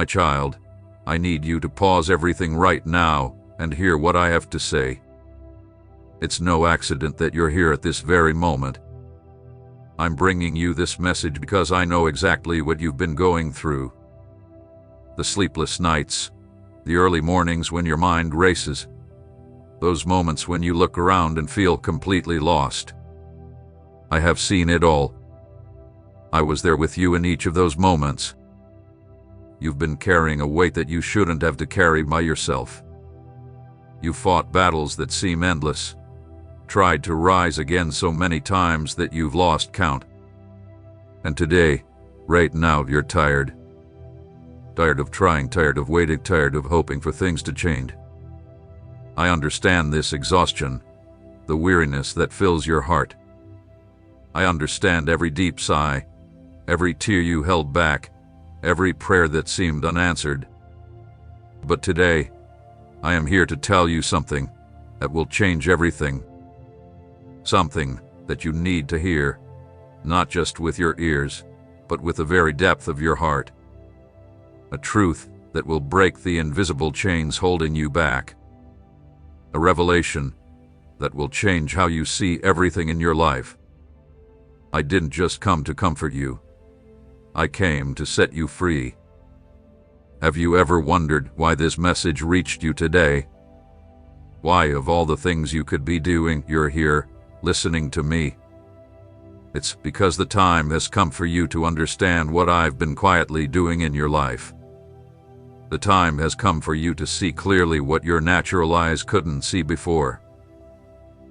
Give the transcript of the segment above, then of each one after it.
My child, I need you to pause everything right now and hear what I have to say. It's no accident that you're here at this very moment. I'm bringing you this message because I know exactly what you've been going through. The sleepless nights, the early mornings when your mind races, those moments when you look around and feel completely lost. I have seen it all. I was there with you in each of those moments. You've been carrying a weight that you shouldn't have to carry by yourself. You fought battles that seem endless, tried to rise again so many times that you've lost count. And today, right now, you're tired. Tired of trying, tired of waiting, tired of hoping for things to change. I understand this exhaustion, the weariness that fills your heart. I understand every deep sigh, every tear you held back, every prayer that seemed unanswered. But today, I am here to tell you something that will change everything. Something that you need to hear, not just with your ears, but with the very depth of your heart. A truth that will break the invisible chains holding you back. A revelation that will change how you see everything in your life. I didn't just come to comfort you. I came to set you free. Have you ever wondered why this message reached you today? Why, of all the things you could be doing, you're here, listening to me? It's because the time has come for you to understand what I've been quietly doing in your life. The time has come for you to see clearly what your natural eyes couldn't see before.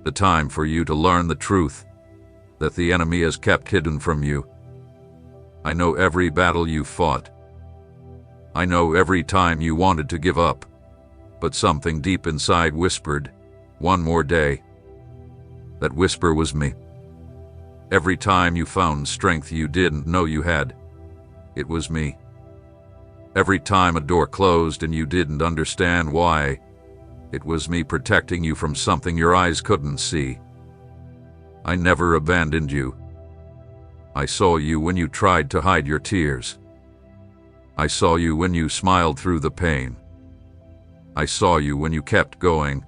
The time for you to learn the truth that the enemy has kept hidden from you. I know every battle you fought. I know every time you wanted to give up, but something deep inside whispered, "One more day." That whisper was me. Every time you found strength you didn't know you had, it was me. Every time a door closed and you didn't understand why, it was me protecting you from something your eyes couldn't see. I never abandoned you. I saw you when you tried to hide your tears. I saw you when you smiled through the pain. I saw you when you kept going,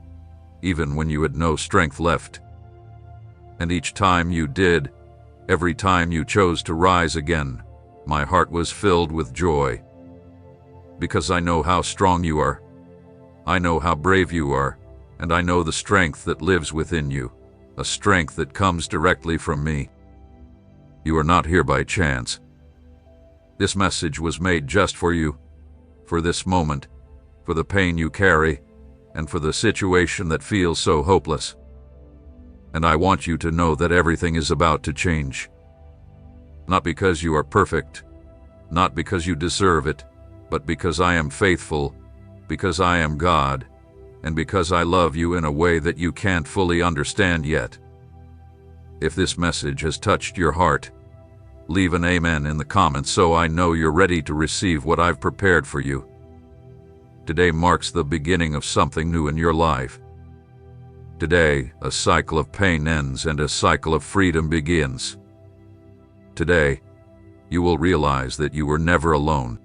even when you had no strength left. And each time you did, every time you chose to rise again, my heart was filled with joy. Because I know how strong you are. I know how brave you are, and I know the strength that lives within you, a strength that comes directly from me. You are not here by chance. This message was made just for you, for this moment, for the pain you carry, and for the situation that feels so hopeless. And I want you to know that everything is about to change. Not because you are perfect, not because you deserve it, but because I am faithful, because I am God, and because I love you in a way that you can't fully understand yet. If this message has touched your heart, leave an amen in the comments so I know you're ready to receive what I've prepared for you. Today marks the beginning of something new in your life. Today, a cycle of pain ends and a cycle of freedom begins. Today, you will realize that you were never alone.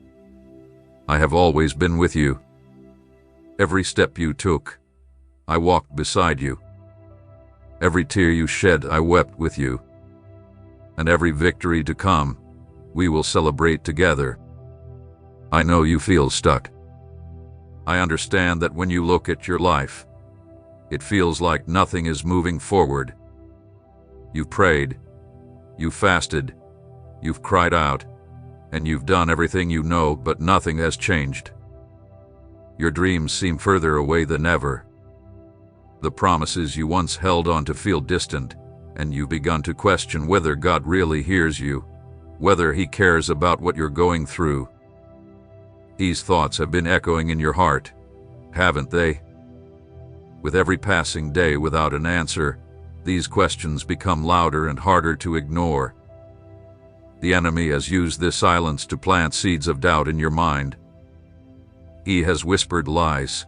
I have always been with you. Every step you took, I walked beside you. Every tear you shed, I wept with you. And every victory to come, we will celebrate together. I know you feel stuck. I understand that when you look at your life, it feels like nothing is moving forward. You've prayed, you've fasted, you've cried out, and you've done everything you know, but nothing has changed. Your dreams seem further away than ever. The promises you once held on to feel distant, and you've begun to question whether God really hears you, whether He cares about what you're going through. These thoughts have been echoing in your heart, haven't they? With every passing day without an answer, these questions become louder and harder to ignore. The enemy has used this silence to plant seeds of doubt in your mind. He has whispered lies,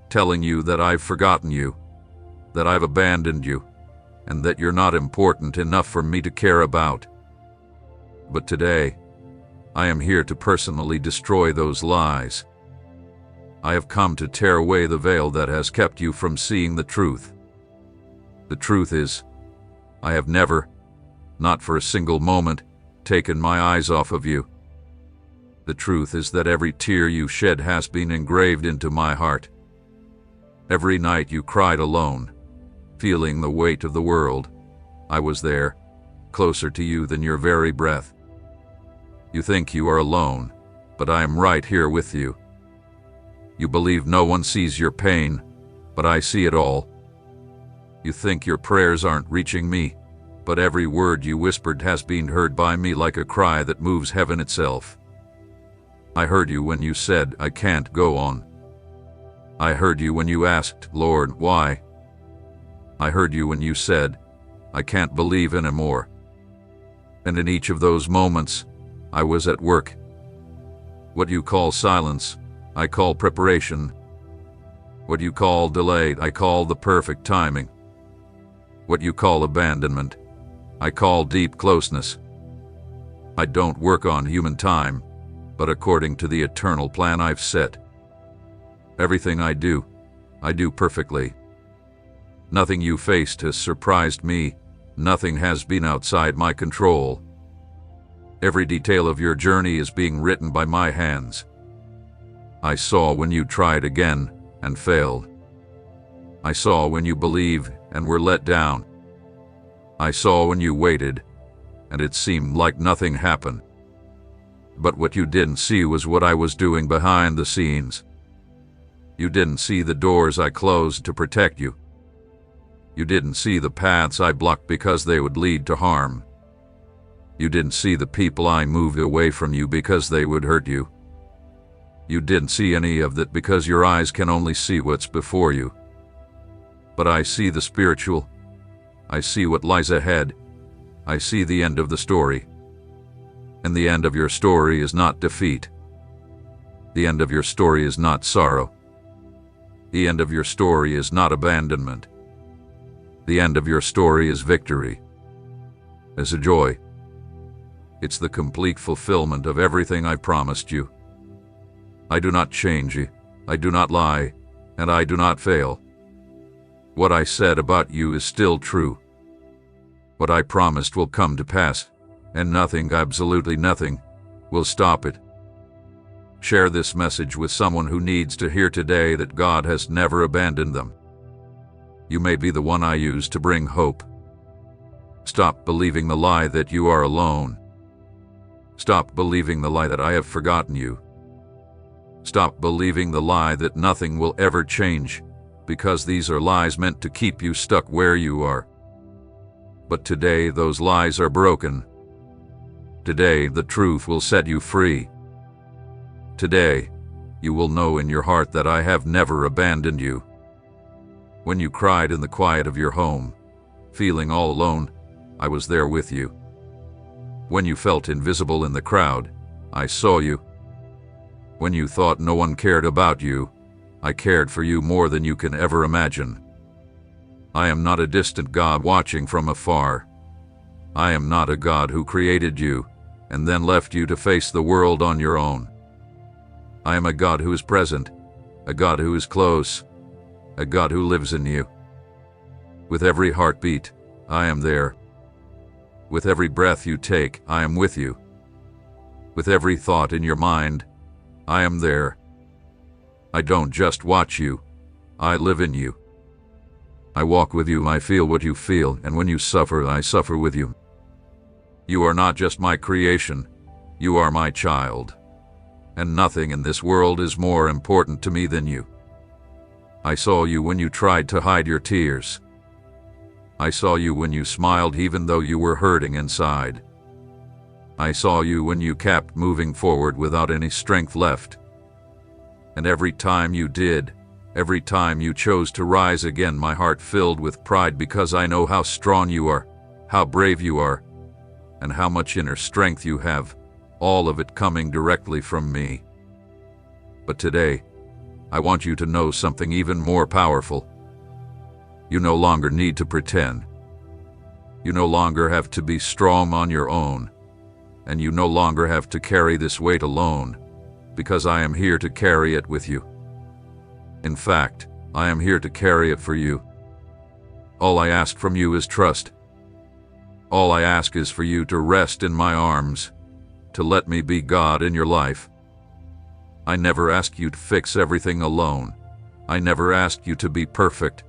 telling you that I've forgotten you, that I've abandoned you, and that you're not important enough for me to care about. But today, I am here to personally destroy those lies. I have come to tear away the veil that has kept you from seeing the truth. The truth is, I have never, not for a single moment, taken my eyes off of you. The truth is that every tear you shed has been engraved into my heart. Every night you cried alone, feeling the weight of the world, I was there, closer to you than your very breath. You think you are alone, but I am right here with you. You believe no one sees your pain, but I see it all. You think your prayers aren't reaching me, but every word you whispered has been heard by me like a cry that moves heaven itself. I heard you when you said, I can't go on. I heard you when you asked, Lord, why? I heard you when you said, I can't believe anymore. And in each of those moments, I was at work. What you call silence, I call preparation. What you call delay, I call the perfect timing. What you call abandonment, I call deep closeness. I don't work on human time, but according to the eternal plan I've set. Everything I do perfectly. Nothing you faced has surprised me. Nothing has been outside my control. Every detail of your journey is being written by my hands. I saw when you tried again and failed. I saw when you believed and were let down. I saw when you waited, and it seemed like nothing happened. But what you didn't see was what I was doing behind the scenes. You didn't see the doors I closed to protect you. You didn't see the paths I blocked because they would lead to harm. You didn't see the people I moved away from you because they would hurt you. You didn't see any of that because your eyes can only see what's before you. But I see the spiritual. I see what lies ahead. I see the end of the story. And the end of your story is not defeat. The end of your story is not sorrow. The end of your story is not abandonment. The end of your story is victory. Is a joy. It's the complete fulfillment of everything I promised you. I do not change you, I do not lie, and I do not fail. What I said about you is still true. What I promised will come to pass, and nothing, absolutely nothing, will stop it. Share this message with someone who needs to hear today that God has never abandoned them. You may be the one I use to bring hope. Stop believing the lie that you are alone. Stop believing the lie that I have forgotten you. Stop believing the lie that nothing will ever change, because these are lies meant to keep you stuck where you are. But today those lies are broken. Today the truth will set you free. Today you will know in your heart that I have never abandoned you. When you cried in the quiet of your home, feeling all alone, I was there with you. When you felt invisible in the crowd, I saw you. When you thought no one cared about you, I cared for you more than you can ever imagine. I am not a distant God watching from afar. I am not a God who created you and then left you to face the world on your own. I am a God who is present, a God who is close, a God who lives in you. With every heartbeat, I am there. With every breath you take, I am with you. With every thought in your mind, I am there. I don't just watch you, I live in you. I walk with you, I feel what you feel, and when you suffer, I suffer with you. You are not just my creation, you are my child. And nothing in this world is more important to me than you. I saw you when you tried to hide your tears. I saw you when you smiled even though you were hurting inside. I saw you when you kept moving forward without any strength left. And every time you did, every time you chose to rise again, my heart filled with pride because I know how strong you are, how brave you are, and how much inner strength you have, all of it coming directly from me. But today, I want you to know something even more powerful. You no longer need to pretend. You no longer have to be strong on your own. and you no longer have to carry this weight alone, because I am here to carry it with you. In fact, I am here to carry it for you. All I ask from you is trust. All I ask is for you to rest in my arms, to let me be God in your life. I never ask you to fix everything alone. I never ask you to be perfect,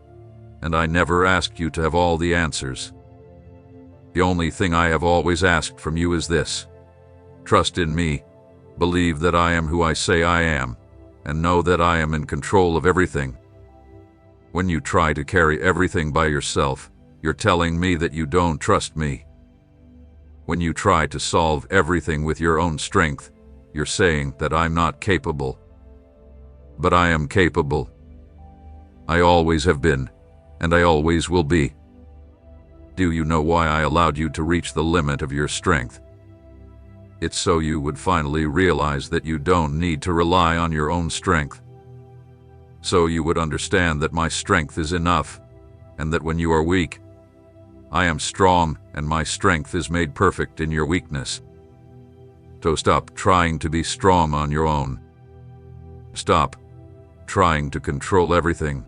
and I never ask you to have all the answers. The only thing I have always asked from you is this: trust in me, believe that I am who I say I am, and know that I am in control of everything. When you try to carry everything by yourself, you're telling me that you don't trust me. When you try to solve everything with your own strength, you're saying that I'm not capable. But I am capable. I always have been, and I always will be. Do you know why I allowed you to reach the limit of your strength? It's so you would finally realize that you don't need to rely on your own strength. So you would understand that my strength is enough, and that when you are weak, I am strong, and my strength is made perfect in your weakness. So stop trying to be strong on your own. Stop trying to control everything.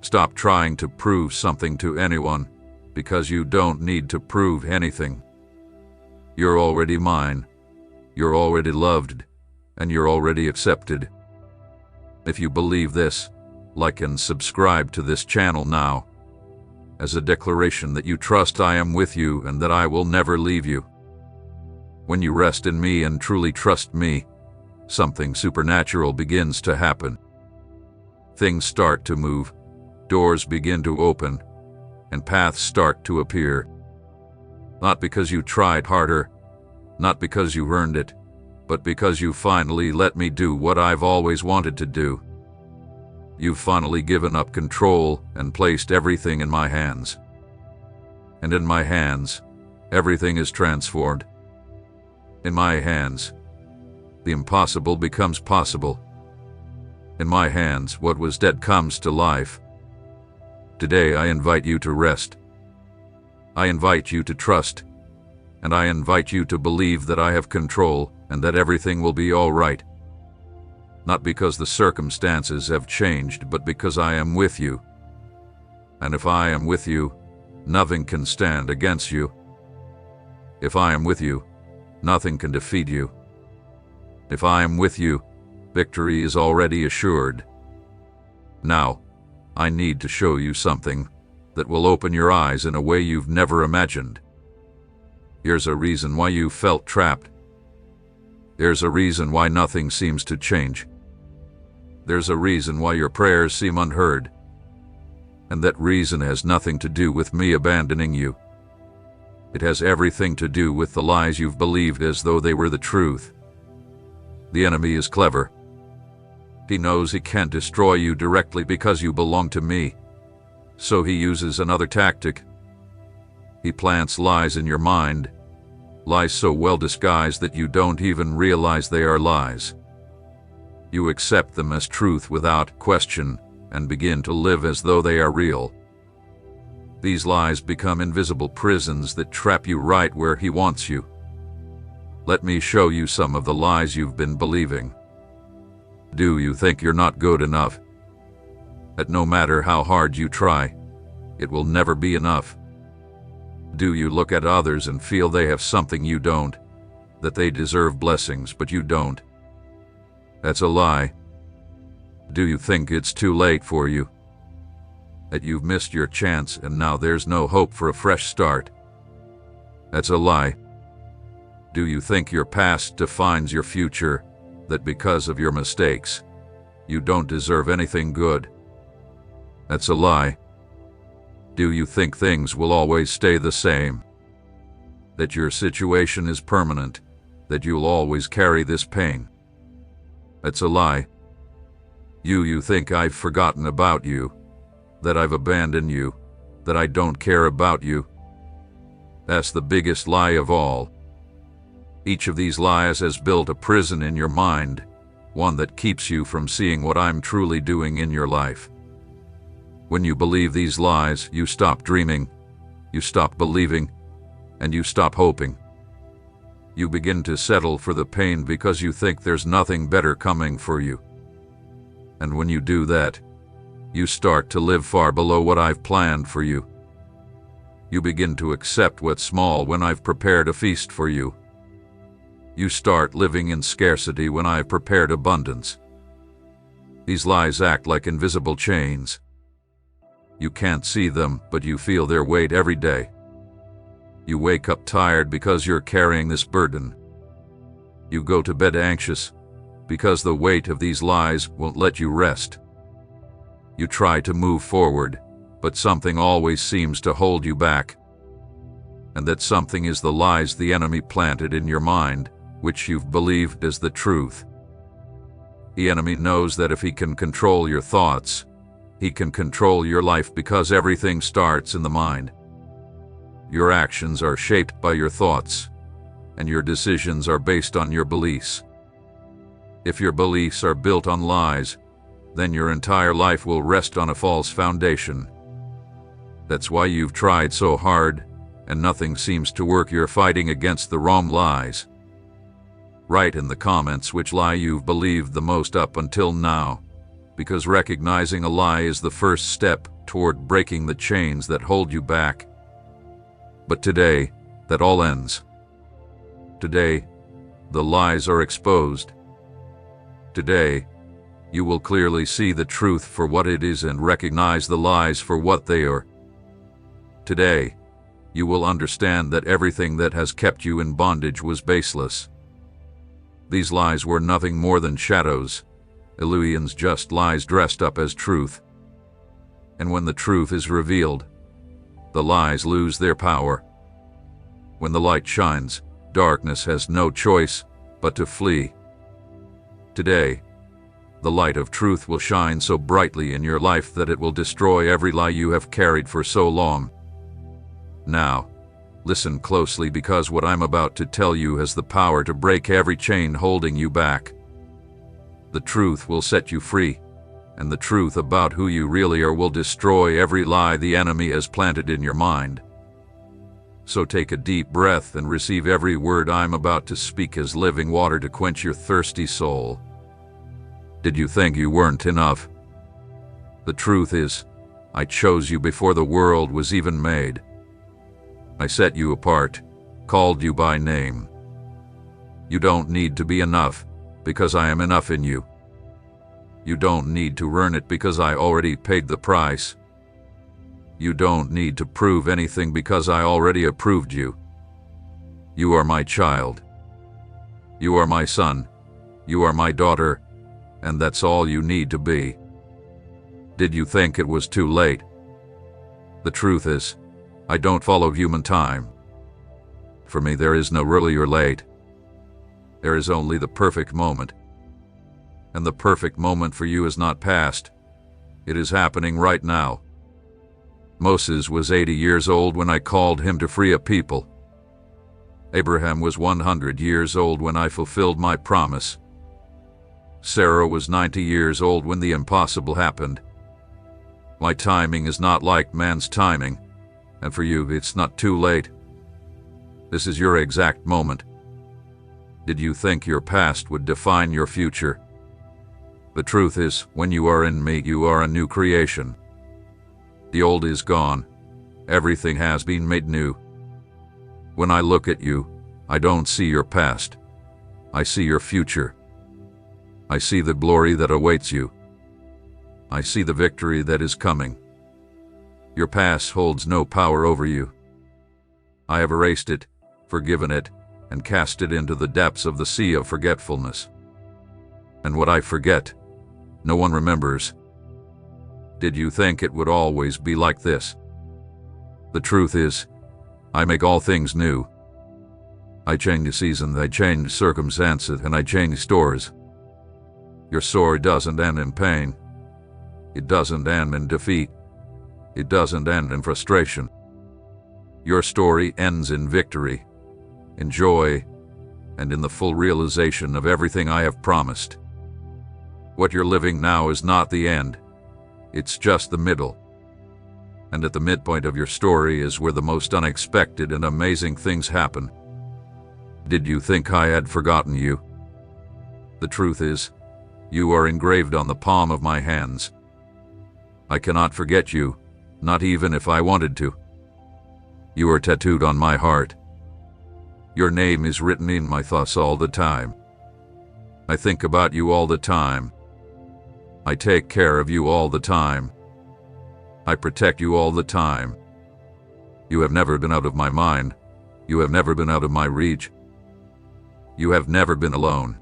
Stop trying to prove something to anyone, because you don't need to prove anything. You're already mine. You're already loved, and you're already accepted. If you believe this, like and subscribe to this channel now, as a declaration that you trust I am with you and that I will never leave you. When you rest in me and truly trust me, something supernatural begins to happen. Things start to move, doors begin to open, and paths start to appear. Not because you tried harder, not because you earned it, but because you finally let me do what I've always wanted to do. You've finally given up control and placed everything in my hands. And in my hands, everything is transformed. In my hands, the impossible becomes possible. In my hands, what was dead comes to life. Today I invite you to rest. I invite you to trust, and I invite you to believe that I have control and that everything will be all right. Not because the circumstances have changed, but because I am with you. And if I am with you, nothing can stand against you. If I am with you, nothing can defeat you. If I am with you, victory is already assured. Now, I need to show you something that will open your eyes in a way you've never imagined. Here's a reason why you felt trapped. There's a reason why nothing seems to change. There's a reason why your prayers seem unheard. And that reason has nothing to do with me abandoning you. It has everything to do with the lies you've believed as though they were the truth. The enemy is clever. He knows he can't destroy you directly because you belong to me. So he uses another tactic. He plants lies in your mind, lies so well disguised that you don't even realize they are lies. You accept them as truth without question and begin to live as though they are real. These lies become invisible prisons that trap you right where he wants you. Let me show you some of the lies you've been believing. Do you think you're not good enough? That no matter how hard you try, it will never be enough? Do you look at others and feel they have something you don't, that they deserve blessings but you don't? That's a lie. Do you think it's too late for you? That you've missed your chance and now there's no hope for a fresh start? That's a lie. Do you think your past defines your future, that because of your mistakes, you don't deserve anything good? That's a lie. Do you think things will always stay the same? That your situation is permanent, that you'll always carry this pain? That's a lie. You think I've forgotten about you, that I've abandoned you, that I don't care about you? That's the biggest lie of all. Each of these lies has built a prison in your mind, one that keeps you from seeing what I'm truly doing in your life. When you believe these lies, you stop dreaming, you stop believing, and you stop hoping. You begin to settle for the pain because you think there's nothing better coming for you. And when you do that, you start to live far below what I've planned for you. You begin to accept what's small when I've prepared a feast for you. You start living in scarcity when I've prepared abundance. These lies act like invisible chains. You can't see them, but you feel their weight every day. You wake up tired because you're carrying this burden. You go to bed anxious because the weight of these lies won't let you rest. You try to move forward, but something always seems to hold you back. And that something is the lies the enemy planted in your mind, which you've believed as the truth. The enemy knows that if he can control your thoughts, he can control your life because everything starts in the mind. Your actions are shaped by your thoughts, and your decisions are based on your beliefs. If your beliefs are built on lies, then your entire life will rest on a false foundation. That's why you've tried so hard, and nothing seems to work. You're fighting against the wrong lies. Write in the comments which lie you've believed the most up until now, because recognizing a lie is the first step toward breaking the chains that hold you back. But today, that all ends. Today, the lies are exposed. Today, you will clearly see the truth for what it is and recognize the lies for what they are. Today, you will understand that everything that has kept you in bondage was baseless. These lies were nothing more than shadows, illusions, just lies dressed up as truth. And when the truth is revealed, the lies lose their power. When the light shines, darkness has no choice but to flee. Today, the light of truth will shine so brightly in your life that it will destroy every lie you have carried for so long. Now, listen closely, because what I'm about to tell you has the power to break every chain holding you back. The truth will set you free, and the truth about who you really are will destroy every lie the enemy has planted in your mind. So take a deep breath and receive every word I'm about to speak as living water to quench your thirsty soul. Did you think you weren't enough? The truth is, I chose you before the world was even made. I set you apart, called you by name. You don't need to be enough, because I am enough in you. You don't need to earn it, because I already paid the price. You don't need to prove anything, because I already approved you. You are my child. You are my son. You are my daughter, and that's all you need to be. Did you think it was too late? The truth is, I don't follow human time. For me, there is no early or late. There is only the perfect moment. And the perfect moment for you is not past. It is happening right now. Moses was 80 years old when I called him to free a people. Abraham was 100 years old when I fulfilled my promise. Sarah was 90 years old when the impossible happened. My timing is not like man's timing, and for you it's not too late. This is your exact moment. Did you think your past would define your future? The truth is, when you are in me, you are a new creation. The old is gone. Everything has been made new. When I look at you, I don't see your past. I see your future. I see the glory that awaits you. I see the victory that is coming. Your past holds no power over you. I have erased it, forgiven it, and cast it into the depths of the sea of forgetfulness. And what I forget, no one remembers. Did you think it would always be like this? The truth is, I make all things new. I change the seasons, I change circumstances, and I change stories. Your story doesn't end in pain. It doesn't end in defeat. It doesn't end in frustration. Your story ends in victory, in joy, and in the full realization of everything I have promised. What you're living now is not the end. It's just the middle. And at the midpoint of your story is where the most unexpected and amazing things happen. Did you think I had forgotten you? The truth is, you are engraved on the palm of my hands. I cannot forget you, not even if I wanted to. You are tattooed on my heart. Your name is written in my thoughts all the time. I think about you all the time. I take care of you all the time. I protect you all the time. You have never been out of my mind. You have never been out of my reach. You have never been alone.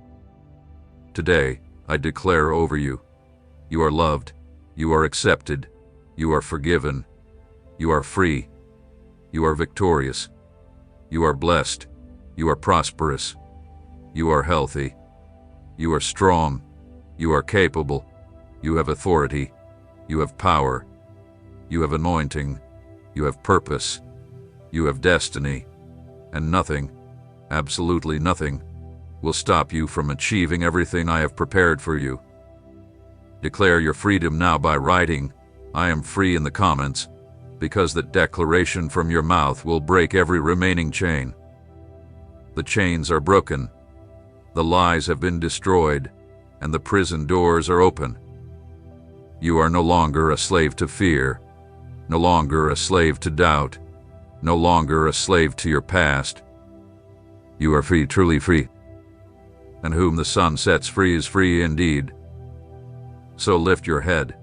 Today, I declare over you, you are loved, you are accepted, you are forgiven, you are free, you are victorious, you are blessed, you are prosperous, you are healthy, you are strong, you are capable, you have authority, you have power, you have anointing, you have purpose, you have destiny, and nothing, absolutely nothing, will stop you from achieving everything I have prepared for you. Declare your freedom now by writing, "I am free" in the comments, because that declaration from your mouth will break every remaining chain. The chains are broken, the lies have been destroyed, and the prison doors are open. You are no longer a slave to fear, no longer a slave to doubt, no longer a slave to your past. You are free, truly free. And whom the sun sets free is free indeed. So lift your head,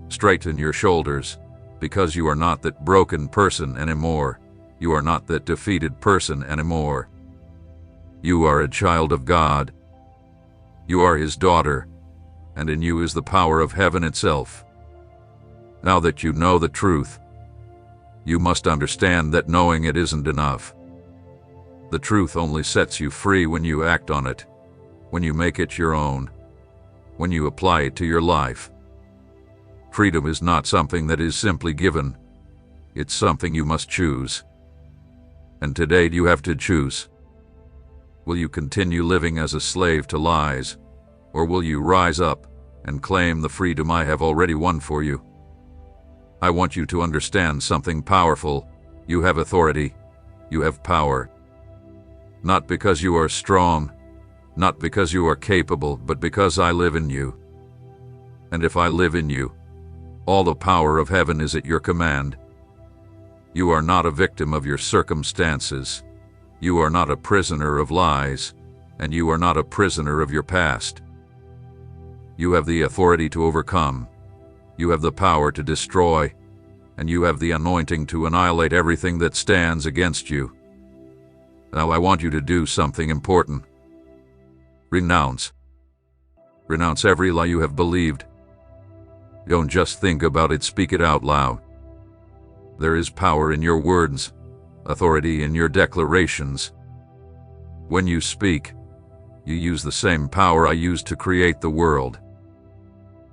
straighten your shoulders, because you are not that broken person anymore. You are not that defeated person anymore. You are a child of God. You are His daughter, and in you is the power of heaven itself. Now that you know the truth, you must understand that knowing it isn't enough. The truth only sets you free when you act on it, when you make it your own, when you apply it to your life. Freedom is not something that is simply given. It's something you must choose. And today you have to choose. Will you continue living as a slave to lies, or will you rise up and claim the freedom I have already won for you? I want you to understand something powerful. You have authority. You have power. Not because you are strong, not because you are capable, but because I live in you. And if I live in you, all the power of heaven is at your command. You are not a victim of your circumstances. You are not a prisoner of lies, and you are not a prisoner of your past. You have the authority to overcome. You have the power to destroy, and you have the anointing to annihilate everything that stands against you. Now I want you to do something important. Renounce. Renounce every lie you have believed. Don't just think about it, speak it out loud. There is power in your words, authority in your declarations. When you speak, you use the same power I used to create the world.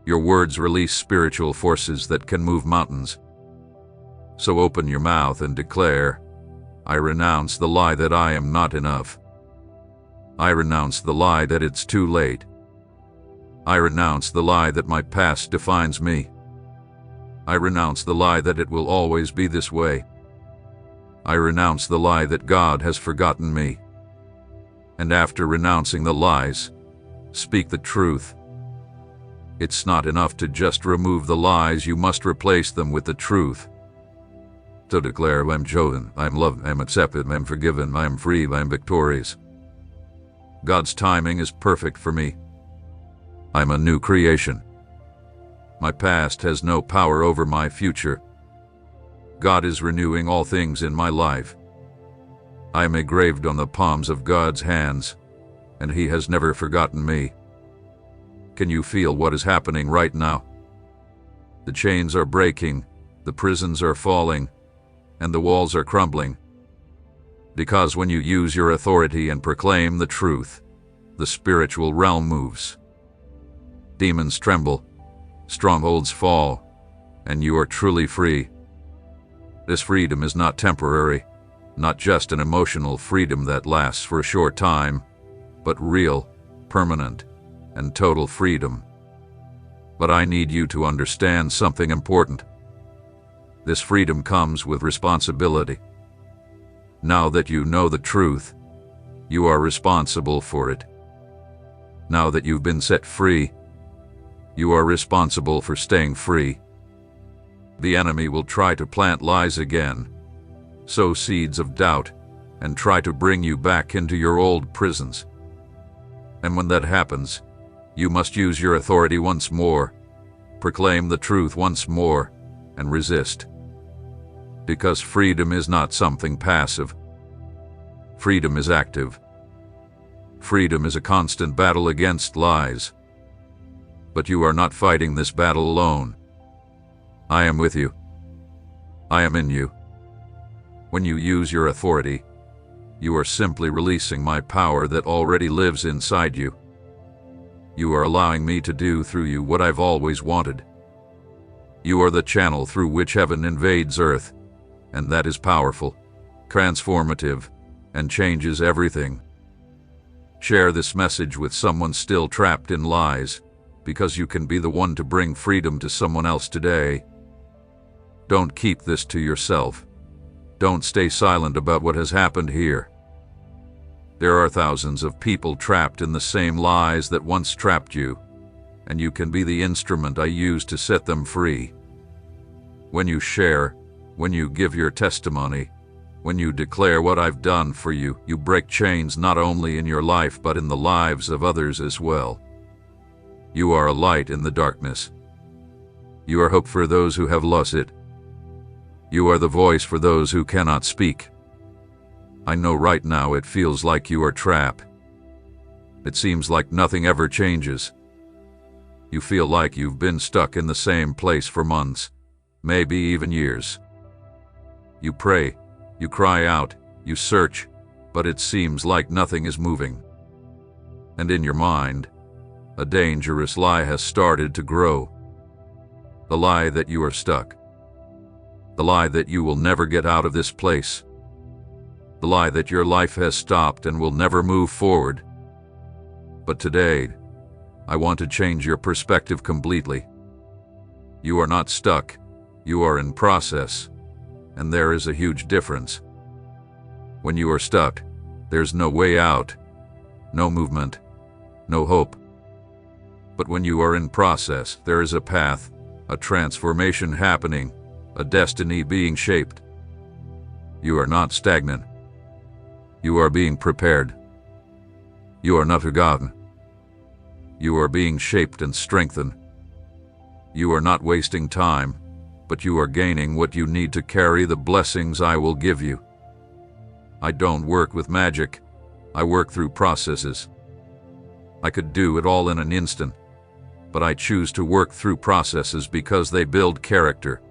Your words release spiritual forces that can move mountains. So open your mouth and declare, I renounce the lie that I am not enough. I renounce the lie that it's too late. I renounce the lie that my past defines me. I renounce the lie that it will always be this way. I renounce the lie that God has forgotten me. And after renouncing the lies, speak the truth. It's not enough to just remove the lies, you must replace them with the truth. So declare, I'm chosen, I'm loved, I'm accepted, I'm forgiven, I'm free, I'm victorious. God's timing is perfect for me. I'm a new creation. My past has no power over my future. God is renewing all things in my life. I am engraved on the palms of God's hands, and He has never forgotten me. Can you feel what is happening right now? The chains are breaking, the prisons are falling, and the walls are crumbling. Because when you use your authority and proclaim the truth, the spiritual realm moves. Demons tremble, strongholds fall, and you are truly free. This freedom is not temporary, not just an emotional freedom that lasts for a short time, but real, permanent, and total freedom. But I need you to understand something important. This freedom comes with responsibility. Now that you know the truth, You are responsible for it. Now that you've been set free, you are responsible for staying free. The enemy will try to plant lies again, sow seeds of doubt, and try to bring you back into your old prisons. And when that happens, you must use your authority once more, proclaim the truth once more, and resist. Because freedom is not something passive. Freedom is active. Freedom is a constant battle against lies. But you are not fighting this battle alone. I am with you. I am in you. When you use your authority, you are simply releasing my power that already lives inside you. You are allowing me to do through you what I've always wanted. You are the channel through which heaven invades earth, and that is powerful, transformative, and changes everything. Share this message with someone still trapped in lies, because you can be the one to bring freedom to someone else today. Don't keep this to yourself. Don't stay silent about what has happened here. There are thousands of people trapped in the same lies that once trapped you, and you can be the instrument I use to set them free. When you share, when you give your testimony, when you declare what I've done for you, you break chains not only in your life but in the lives of others as well. You are a light in the darkness. You are hope for those who have lost it. You are the voice for those who cannot speak. I know right now it feels like you are trapped. It seems like nothing ever changes. You feel like you've been stuck in the same place for months, maybe even years. You pray, you cry out, you search, but it seems like nothing is moving. And in your mind, a dangerous lie has started to grow. The lie that you are stuck. The lie that you will never get out of this place. The lie that your life has stopped and will never move forward. But today, I want to change your perspective completely. You are not stuck, you are in process, and there is a huge difference. When you are stuck, there's no way out, no movement, no hope. But when you are in process, there is a path, a transformation happening, a destiny being shaped. You are not stagnant. You are being prepared. You are not forgotten. You are being shaped and strengthened. You are not wasting time, but you are gaining what you need to carry the blessings I will give you. I don't work with magic. I work through processes. I could do it all in an instant, but I choose to work through processes because they build character.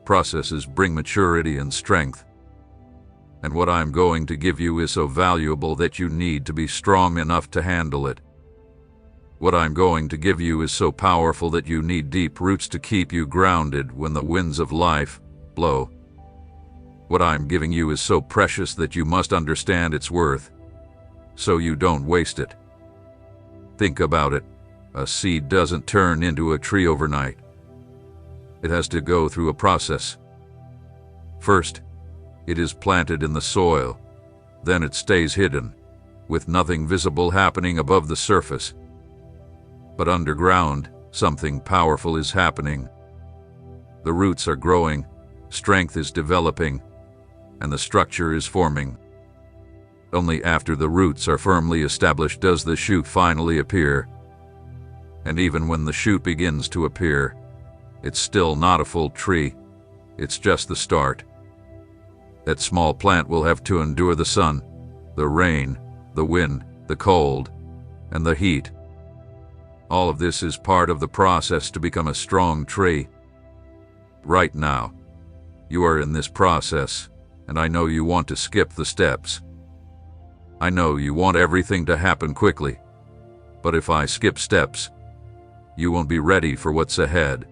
Processes bring maturity and strength. And what I'm going to give you is so valuable that you need to be strong enough to handle it. What I'm going to give you is so powerful that you need deep roots to keep you grounded when the winds of life blow. What I'm giving you is so precious that you must understand its worth, so you don't waste it. Think about it. A seed doesn't turn into a tree overnight. It has to go through a process. First, it is planted in the soil. Then it stays hidden, with nothing visible happening above the surface. But underground, something powerful is happening. The roots are growing, strength is developing, and the structure is forming. Only after the roots are firmly established does the shoot finally appear. And even when the shoot begins to appear, it's still not a full tree. It's just the start. That small plant will have to endure the sun, the rain, the wind, the cold, and the heat. All of this is part of the process to become a strong tree. Right now, you are in this process, and I know you want to skip the steps. I know you want everything to happen quickly, but if I skip steps, you won't be ready for what's ahead.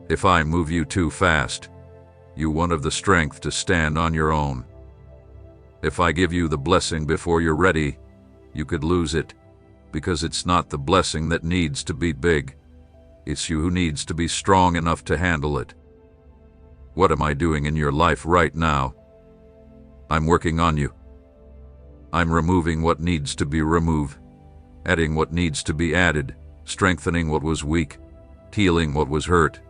If I move you too fast, you won't have the strength to stand on your own. If I give you the blessing before you're ready, you could lose it, because it's not the blessing that needs to be big. It's you who needs to be strong enough to handle it. What am I doing in your life right now? I'm working on you. I'm removing what needs to be removed, adding what needs to be added, strengthening what was weak, healing what was hurt,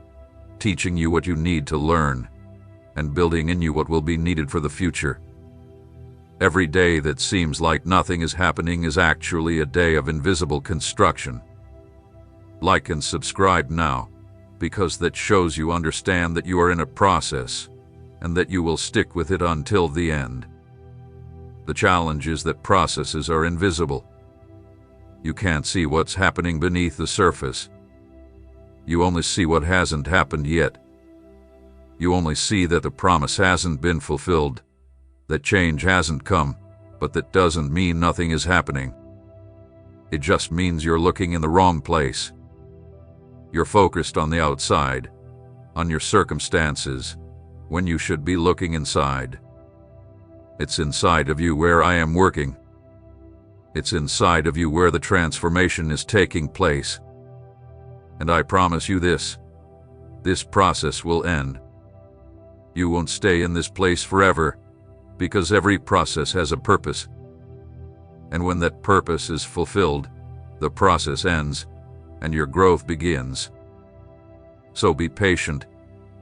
teaching you what you need to learn, and building in you what will be needed for the future. Every day that seems like nothing is happening is actually a day of invisible construction. Like and subscribe now, because that shows you understand that you are in a process, and that you will stick with it until the end. The challenge is that processes are invisible. You can't see what's happening beneath the surface. You only see what hasn't happened yet. You only see that the promise hasn't been fulfilled, that change hasn't come, but that doesn't mean nothing is happening. It just means you're looking in the wrong place. You're focused on the outside, on your circumstances, when you should be looking inside. It's inside of you where I am working. It's inside of you where the transformation is taking place. And I promise you this process will end. You won't stay in this place forever, because every process has a purpose. And when that purpose is fulfilled, the process ends, and your growth begins. So be patient.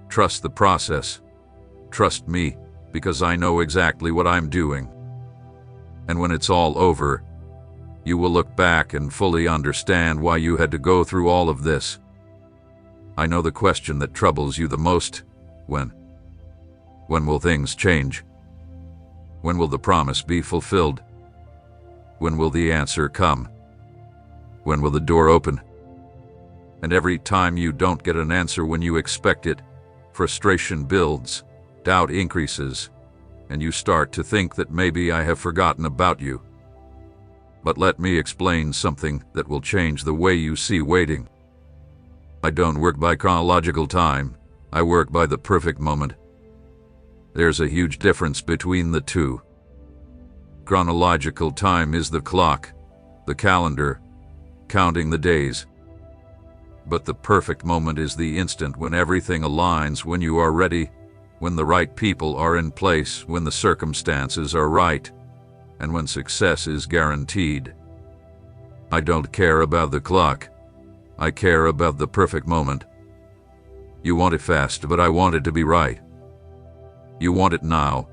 Trust the process. Trust me, because I know exactly what I'm doing. And when it's all over, you will look back and fully understand why you had to go through all of this. I know the question that troubles you the most. When will things change? When will the promise be fulfilled? When will the answer come? When will the door open? And every time you don't get an answer when you expect it, frustration builds, doubt increases, and you start to think that maybe I have forgotten about you. But let me explain something that will change the way you see waiting. I don't work by chronological time, I work by the perfect moment. There's a huge difference between the two. Chronological time is the clock, the calendar, counting the days. But the perfect moment is the instant when everything aligns, when you are ready, when the right people are in place, when the circumstances are right, and when success is guaranteed. I don't care about the clock. I care about the perfect moment. You want it fast, but I want it to be right. You want it now,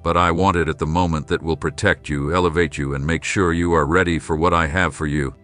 but I want it at the moment that will protect you, elevate you, and make sure you are ready for what I have for you.